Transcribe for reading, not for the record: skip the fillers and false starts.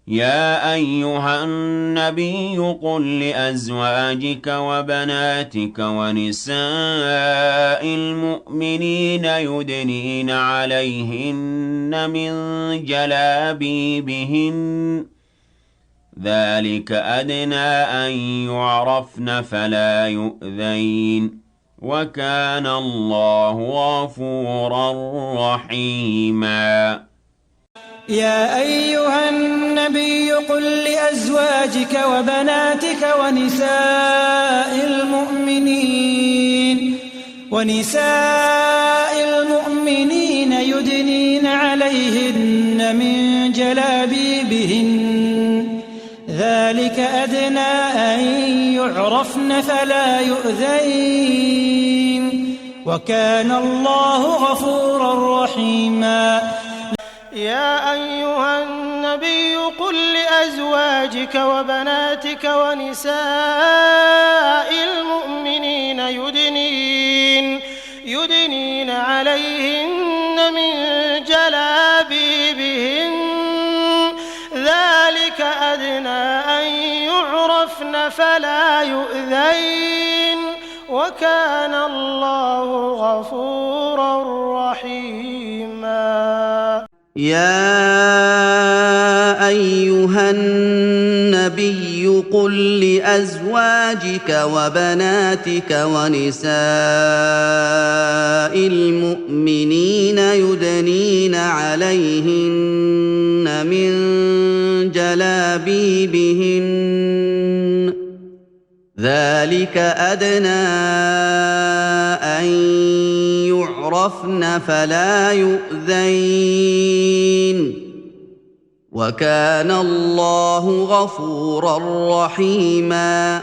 يا أيها النبي قل لأزواجك وبناتك ونساء المؤمنين يدنين عليهن من جلابيبهن ذلك أدنى أن يعرفن فلا يؤذين وكان الله غفورا رحيما. يا أيها النبي قل لأزواجك وبناتك ونساء المؤمنين يدنين عليهن من جلابيبهن ذلك أدنى أن يعرفن فلا يؤذين وكان الله غفورا رحيما. يا أيها النبي قل لأزواجك وبناتك ونساء المؤمنين يدنين عليهن من جلابيبهن ذلك أدنى أن يعرفن فلا يؤذين وكان الله غفورا رحيما. يا أيها النبي قل لأزواجك وبناتك ونساء المؤمنين يدنين عليهن من جلابيبهن ذلك أدنى أن يعرفن فلا يؤذين وكان الله غفورا رحيما.